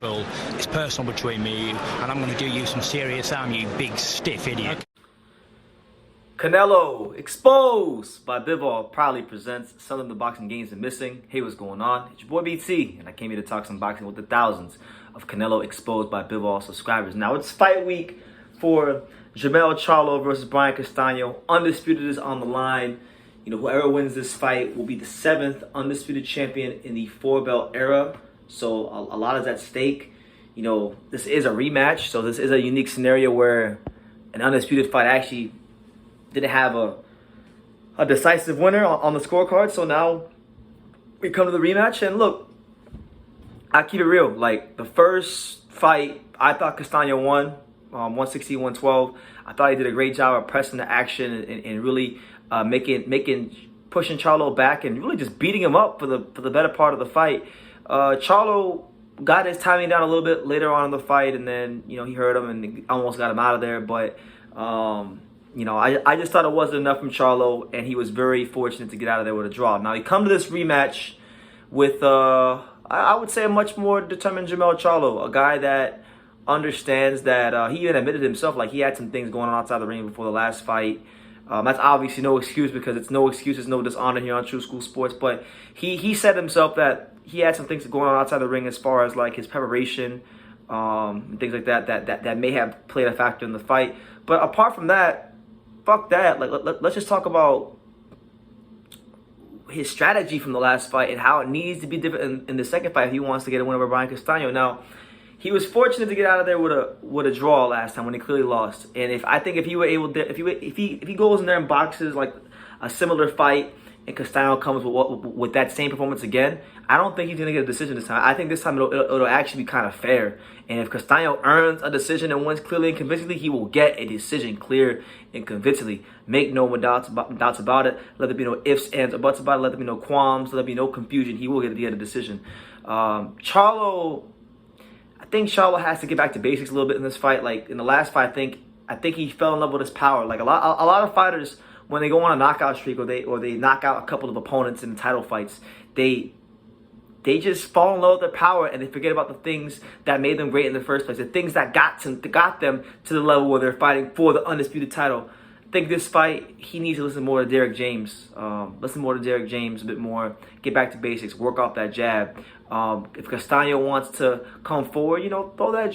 Well, it's personal between me and you, and I'm going to do you some serious harm, you big stiff idiot. Canelo exposed by Bivol proudly presents some of the boxing games are missing. Hey, what's going on? It's your boy BT, and I came here to talk some boxing with the thousands of Canelo exposed by Bivol subscribers. Now it's fight week for Jermell Charlo versus Brian Castano. Undisputed is on the line. You know, whoever wins this fight will be the 7th undisputed champion in the 4-belt era. So a lot is at stake. You know, this is a rematch, so this is a unique scenario where an undisputed fight actually didn't have a decisive winner on the scorecard. So now we come to the rematch, and look, I keep it real. Like, the first fight, I thought Castano won, 160-112. I thought he did a great job of pressing the action and really pushing Charlo back and really just beating him up for the better part of the fight. Charlo got his timing down a little bit later on in the fight, and then, you know, he hurt him and almost got him out of there. But you know, I just thought it wasn't enough from Charlo, and he was very fortunate to get out of there with a draw. Now he come to this rematch with I would say a much more determined Jermell Charlo, a guy that understands that he even admitted himself, like, he had some things going on outside the ring before the last fight. That's obviously no excuse, because it's no excuses, no dishonor here on True School Sports. But he said himself that he had some things going on outside the ring as far as like his preparation, things like that may have played a factor in the fight. But apart from that, fuck that. Like, let's just talk about his strategy from the last fight and how it needs to be different in the second fight if he wants to get a win over Brian Castano. Now, he was fortunate to get out of there with a draw last time when he clearly lost. And if he were able to, if he goes in there and boxes like a similar fight, and Castano comes with that same performance again, I don't think he's going to get a decision this time. I think this time it'll actually be kind of fair. And if Castano earns a decision and wins clearly and convincingly, he will get a decision clear and convincingly. Make no doubts about it. Let there be no ifs, ands, or buts about it. Let there be no qualms. Let there be no confusion. He will get a decision. Charlo, I think Charlo has to get back to basics a little bit in this fight. Like in the last fight, I think he fell in love with his power. Like a lot of fighters, when they go on a knockout streak or they knock out a couple of opponents in title fights, they just fall in love with their power, and they forget about the things that made them great in the first place, the things that got them to the level where they're fighting for the undisputed title. I think this fight, he needs to listen more to Derek James. Listen more to Derek James a bit more. Get back to basics. Work off that jab. If Castano wants to come forward, you know, throw that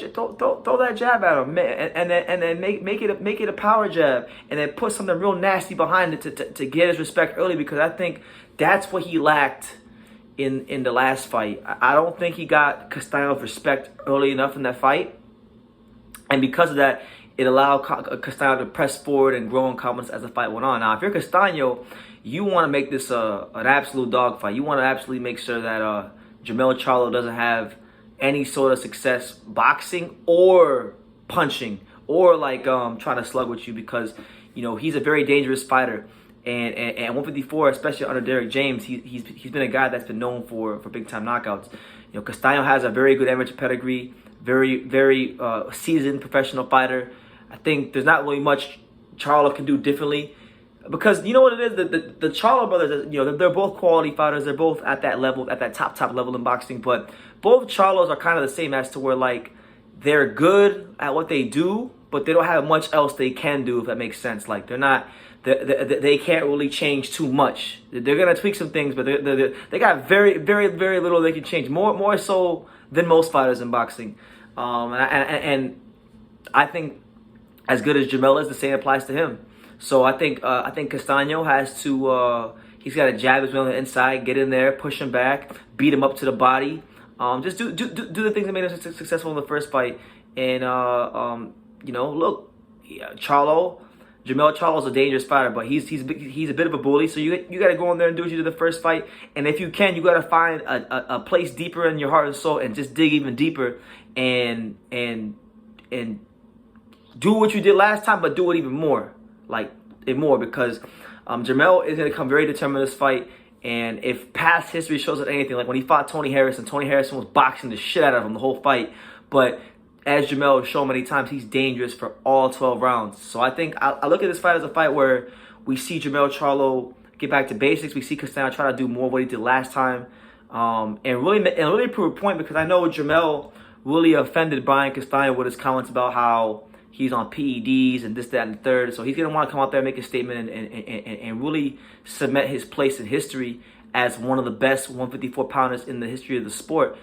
jab at him, and then make it a power jab, and then put something real nasty behind it to get his respect early, because I think that's what he lacked in the last fight. I don't think he got Castano's respect early enough in that fight, and because of that, it allowed Castano to press forward and grow in confidence as the fight went on. Now, if you're Castano, you want to make this an absolute dogfight. You want to absolutely make sure that Jermell Charlo doesn't have any sort of success boxing or punching or like trying to slug with you, because, you know, he's a very dangerous fighter. And 154, especially under Derek James, he's been a guy that's been known for big time knockouts. You know, Castano has a very good amateur pedigree, very seasoned professional fighter. I think there's not really much Charlo can do differently, because you know what it is, the Charlo brothers, you know, they're both quality fighters. They're both at that level, at that top level in boxing. But both Charlos are kind of the same, as to where, like, they're good at what they do, but they don't have much else they can do, if that makes sense. Like, they're not, they can't really change too much. They're gonna tweak some things, but they got very little they can change. More so than most fighters in boxing. And I think as good as Jermell is, the same applies to him. So I think Castano has to he's got to jab his way on the inside, get in there, push him back, beat him up to the body. Just do the things that made him successful in the first fight. And you know, look, Jermell Charlo's a dangerous fighter, but he's a bit of a bully. So you got to go in there and do what you did the first fight. And if you can, you got to find a place deeper in your heart and soul, and just dig even deeper and do what you did last time, but do it even more, because Jermell is going to come very determined in this fight. And if past history shows us anything, like when he fought Tony Harrison was boxing the shit out of him the whole fight. But as Jermell has shown many times, he's dangerous for all 12 rounds. So I think I look at this fight as a fight where we see Jermell Charlo get back to basics. We see Castano try to do more of what he did last time, and really prove a point, because I know Jermell really offended Brian Castano with his comments about how he's on PEDs and this, that, and the third. So he's going to want to come out there and make a statement and really cement his place in history as one of the best 154-pounders in the history of the sport.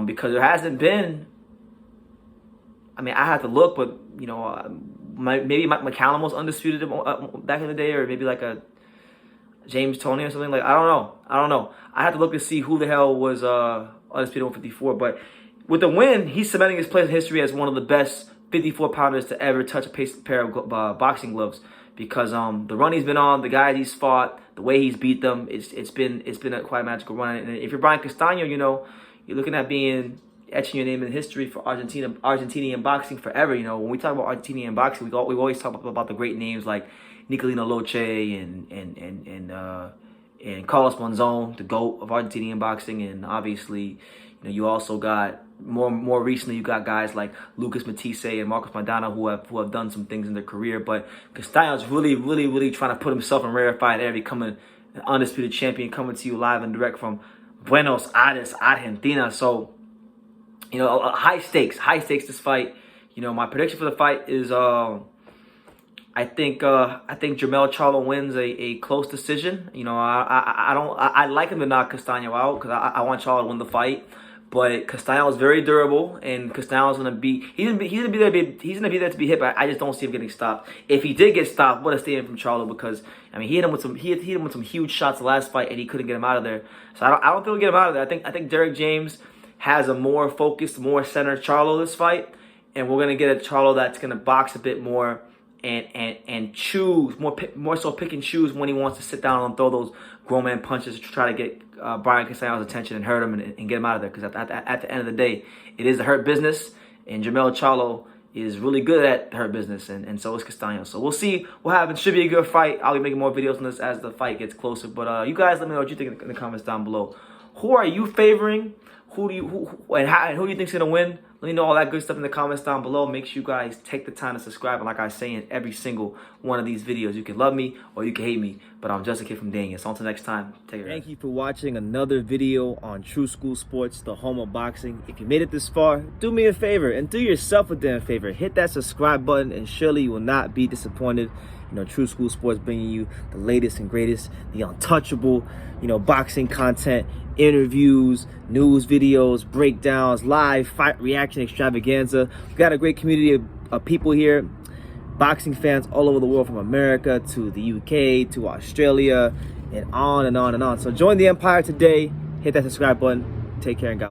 Because there hasn't been, I mean, I have to look, but, you know, maybe McCallum was undisputed back in the day, or maybe like a James Toney or something. Like, I don't know. I have to look to see who the hell was undisputed 154. But with the win, he's cementing his place in history as one of the best 54-pounders to ever touch a pair of boxing gloves, because the run he's been on, the guys he's fought, the way he's beat them, it's been a quite magical run. And if you're Brian Castano, you know, you're looking at etching your name in history for Argentinian boxing forever. You know, when we talk about Argentinian boxing, we always talk about the great names like Nicolino Loche and Carlos Monzon, the GOAT of Argentinian boxing, and obviously, you know, you also got more recently, you got guys like Lucas Matisse and Marcos Maidana who have done some things in their career. But Castano's really trying to put himself in rarefied air, becoming an undisputed champion, coming to you live and direct from Buenos Aires, Argentina. So, you know, high stakes this fight. You know, my prediction for the fight is I think Jermell Charlo wins a close decision. You know, I like him to knock Castano out because I want Charlo to win the fight. But Castano is very durable, and Castano's gonna be he's gonna be there to be hit. But I just don't see him getting stopped. If he did get stopped, what a statement from Charlo, because I mean he hit him with some huge shots the last fight, and he couldn't get him out of there. So I don't think he'll get him out of there. I think Derek James has a more focused, more centered Charlo this fight, and we're gonna get a Charlo that's gonna box a bit more and choose more so pick and choose when he wants to sit down and throw those grown man punches to try to get Brian Castano's attention and hurt him and get him out of there. Because at the end of the day, it is a hurt business, and Jermell Charlo is really good at hurt business, and so is Castano. So we'll see what happens. Should be a good fight. I'll be making more videos on this as the fight gets closer. But you guys let me know what you think in the comments down below. Who are you favoring? Who do you think's gonna win? Let me know all that good stuff in the comments down below. Make sure you guys take the time to subscribe. And like I say in every single one of these videos, you can love me or you can hate me, but I'm just a kid from Daniel. So until next time, take care. Thank you for watching another video on True School Sports, the home of boxing. If you made it this far, do me a favor and do yourself a damn favor. Hit that subscribe button, and surely you will not be disappointed. You know, True School Sports bringing you the latest and greatest, the untouchable, you know, boxing content, interviews, news videos, breakdowns, live fight reaction extravaganza. We've got a great community of people here, boxing fans all over the world, from America to the UK to Australia, and on and on and on. So join the empire today. Hit that subscribe button. Take care and God.